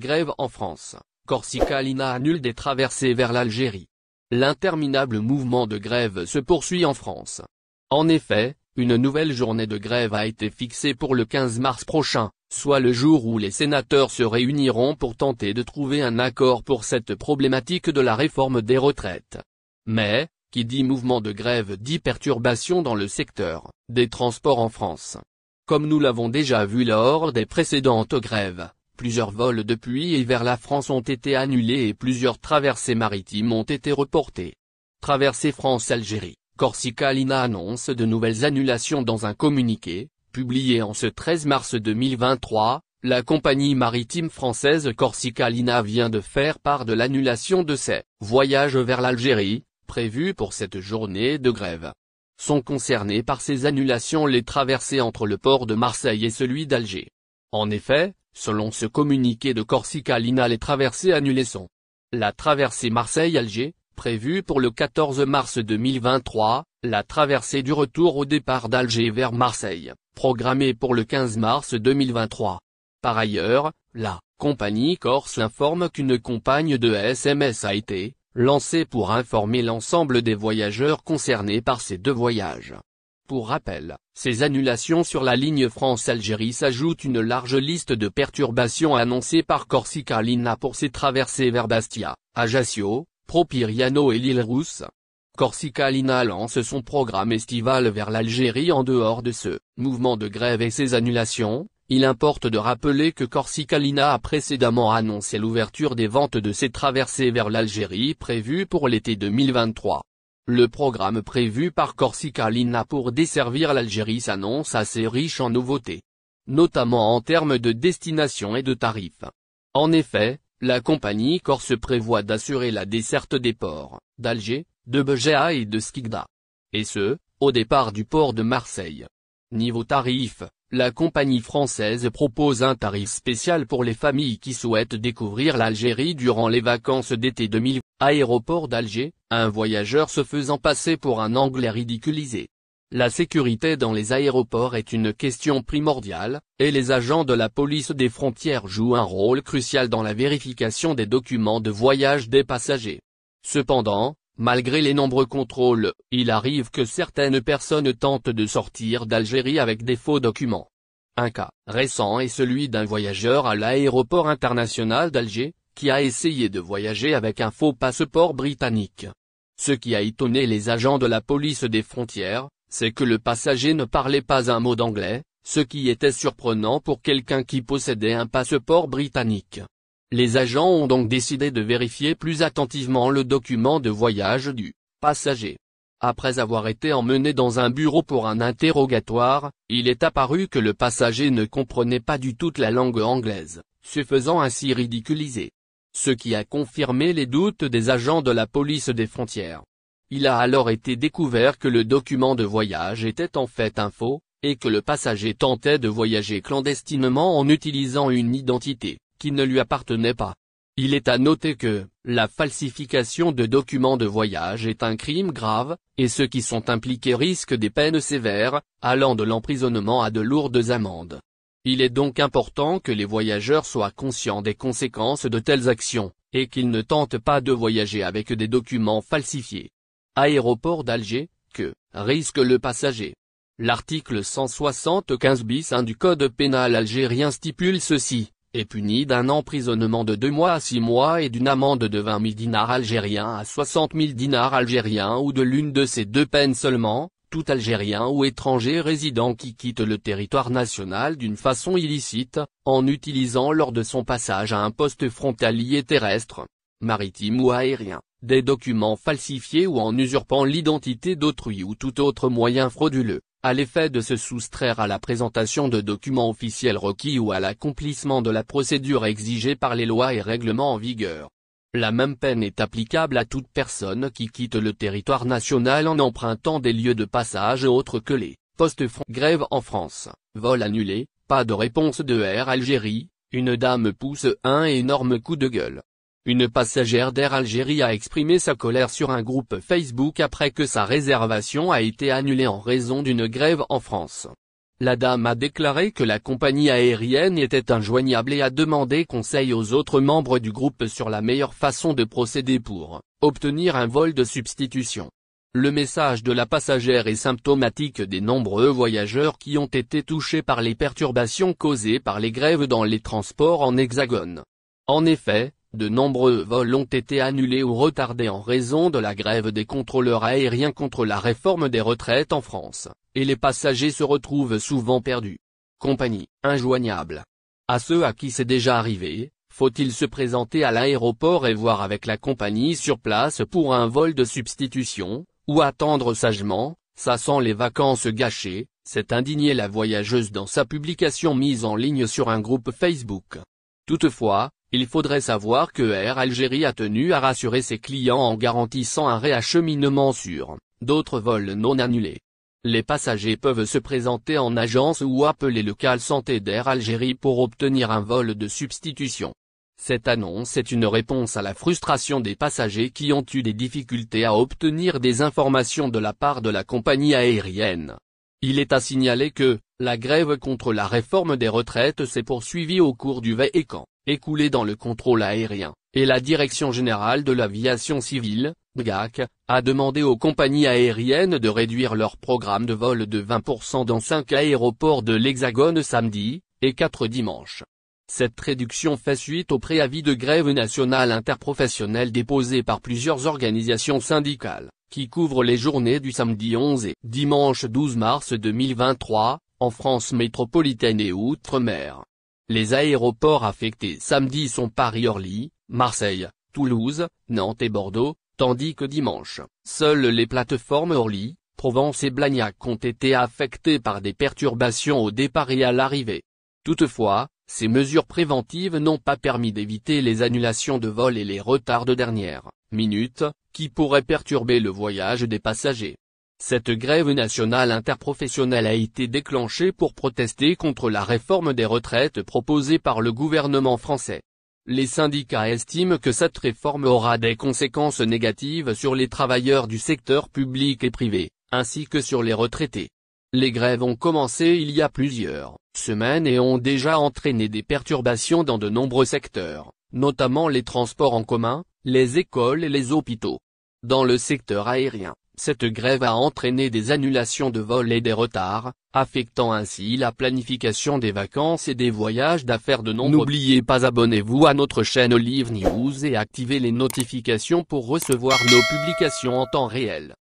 grève en France, Corsica Linea annule des traversées vers l'Algérie. L'interminable mouvement de grève se poursuit en France. En effet, une nouvelle journée de grève a été fixée pour le 15 mars prochain, soit le jour où les sénateurs se réuniront pour tenter de trouver un accord pour cette problématique de la réforme des retraites. Mais, qui dit mouvement de grève dit perturbation dans le secteur des transports en France. Comme nous l'avons déjà vu lors des précédentes grèves, plusieurs vols depuis et vers la France ont été annulés et plusieurs traversées maritimes ont été reportées. Traversée France-Algérie, Corsica Linea annonce de nouvelles annulations dans un communiqué, publié en ce 13 mars 2023, la compagnie maritime française Corsica Linea vient de faire part de l'annulation de ses voyages vers l'Algérie, prévus pour cette journée de grève. Sont concernés par ces annulations les traversées entre le port de Marseille et celui d'Alger. En effet, selon ce communiqué de Corsica Linea, les traversées annulées sont la traversée Marseille-Alger, prévue pour le 14 mars 2023, la traversée du retour au départ d'Alger vers Marseille, programmée pour le 15 mars 2023. Par ailleurs, la compagnie corse informe qu'une campagne de SMS a été lancée pour informer l'ensemble des voyageurs concernés par ces deux voyages. Pour rappel, ces annulations sur la ligne France-Algérie s'ajoutent une large liste de perturbations annoncées par Corsica Linea pour ses traversées vers Bastia, Ajaccio, Propiriano et l'île Rousse. Corsica Linea lance son programme estival vers l'Algérie. En dehors de ce mouvement de grève et ses annulations, il importe de rappeler que Corsica Linea a précédemment annoncé l'ouverture des ventes de ses traversées vers l'Algérie prévues pour l'été 2023. Le programme prévu par Corsica Linea pour desservir l'Algérie s'annonce assez riche en nouveautés, notamment en termes de destination et de tarifs. En effet, la compagnie corse prévoit d'assurer la desserte des ports d'Alger, de Béja et de Skikda. Et ce, au départ du port de Marseille. Niveau tarif, la compagnie française propose un tarif spécial pour les familles qui souhaitent découvrir l'Algérie durant les vacances d'été 2000. Aéroport d'Alger, un voyageur se faisant passer pour un Anglais ridiculisé. La sécurité dans les aéroports est une question primordiale, et les agents de la police des frontières jouent un rôle crucial dans la vérification des documents de voyage des passagers. Cependant, malgré les nombreux contrôles, il arrive que certaines personnes tentent de sortir d'Algérie avec des faux documents. Un cas récent est celui d'un voyageur à l'aéroport international d'Alger, qui a essayé de voyager avec un faux passeport britannique. Ce qui a étonné les agents de la police des frontières, c'est que le passager ne parlait pas un mot d'anglais, ce qui était surprenant pour quelqu'un qui possédait un passeport britannique. Les agents ont donc décidé de vérifier plus attentivement le document de voyage du passager. Après avoir été emmené dans un bureau pour un interrogatoire, il est apparu que le passager ne comprenait pas du tout la langue anglaise, se faisant ainsi ridiculiser. Ce qui a confirmé les doutes des agents de la police des frontières. Il a alors été découvert que le document de voyage était en fait un faux, et que le passager tentait de voyager clandestinement en utilisant une identité qui ne lui appartenait pas. Il est à noter que la falsification de documents de voyage est un crime grave, et ceux qui sont impliqués risquent des peines sévères, allant de l'emprisonnement à de lourdes amendes. Il est donc important que les voyageurs soient conscients des conséquences de telles actions, et qu'ils ne tentent pas de voyager avec des documents falsifiés. Aéroport d'Alger, que risque le passager? L'article 175 bis 1 du Code pénal algérien stipule ceci, est puni d'un emprisonnement de 2 mois à 6 mois et d'une amende de 20 000 dinars algériens à 60 000 dinars algériens ou de l'une de ces deux peines seulement, tout Algérien ou étranger résident qui quitte le territoire national d'une façon illicite, en utilisant lors de son passage à un poste frontalier terrestre, maritime ou aérien, des documents falsifiés ou en usurpant l'identité d'autrui ou tout autre moyen frauduleux, à l'effet de se soustraire à la présentation de documents officiels requis ou à l'accomplissement de la procédure exigée par les lois et règlements en vigueur. La même peine est applicable à toute personne qui quitte le territoire national en empruntant des lieux de passage autres que les postes frontaliers. Grève en France, vol annulé, pas de réponse de Air Algérie, une dame pousse un énorme coup de gueule. Une passagère d'Air Algérie a exprimé sa colère sur un groupe Facebook après que sa réservation a été annulée en raison d'une grève en France. La dame a déclaré que la compagnie aérienne était injoignable et a demandé conseil aux autres membres du groupe sur la meilleure façon de procéder pour obtenir un vol de substitution. Le message de la passagère est symptomatique des nombreux voyageurs qui ont été touchés par les perturbations causées par les grèves dans les transports en Hexagone. En effet, de nombreux vols ont été annulés ou retardés en raison de la grève des contrôleurs aériens contre la réforme des retraites en France, et les passagers se retrouvent souvent perdus. Compagnie injoignable. À ceux à qui c'est déjà arrivé, faut-il se présenter à l'aéroport et voir avec la compagnie sur place pour un vol de substitution, ou attendre sagement, ça sent les vacances gâchées, s'est indignée la voyageuse dans sa publication mise en ligne sur un groupe Facebook. Toutefois, il faudrait savoir que Air Algérie a tenu à rassurer ses clients en garantissant un réacheminement sur d'autres vols non annulés. Les passagers peuvent se présenter en agence ou appeler le call santé d'Air Algérie pour obtenir un vol de substitution. Cette annonce est une réponse à la frustration des passagers qui ont eu des difficultés à obtenir des informations de la part de la compagnie aérienne. Il est à signaler que la grève contre la réforme des retraites s'est poursuivie au cours du week-end écoulé dans le contrôle aérien, et la Direction générale de l'aviation civile, DGAC, a demandé aux compagnies aériennes de réduire leur programme de vol de 20% dans 5 aéroports de l'Hexagone samedi, et 4 dimanche. Cette réduction fait suite au préavis de grève nationale interprofessionnelle déposé par plusieurs organisations syndicales, qui couvrent les journées du samedi 11 et dimanche 12 mars 2023, en France métropolitaine et outre-mer. Les aéroports affectés samedi sont Paris-Orly, Marseille, Toulouse, Nantes et Bordeaux, tandis que dimanche, seules les plateformes Orly, Provence et Blagnac ont été affectées par des perturbations au départ et à l'arrivée. Toutefois, ces mesures préventives n'ont pas permis d'éviter les annulations de vols et les retards de dernière minute, qui pourraient perturber le voyage des passagers. Cette grève nationale interprofessionnelle a été déclenchée pour protester contre la réforme des retraites proposée par le gouvernement français. Les syndicats estiment que cette réforme aura des conséquences négatives sur les travailleurs du secteur public et privé, ainsi que sur les retraités. Les grèves ont commencé il y a plusieurs semaines et ont déjà entraîné des perturbations dans de nombreux secteurs, notamment les transports en commun, les écoles et les hôpitaux. Dans le secteur aérien, cette grève a entraîné des annulations de vols et des retards, affectant ainsi la planification des vacances et des voyages d'affaires de nombreux. N'oubliez pas abonnez-vous à notre chaîne Olive News et activez les notifications pour recevoir nos publications en temps réel.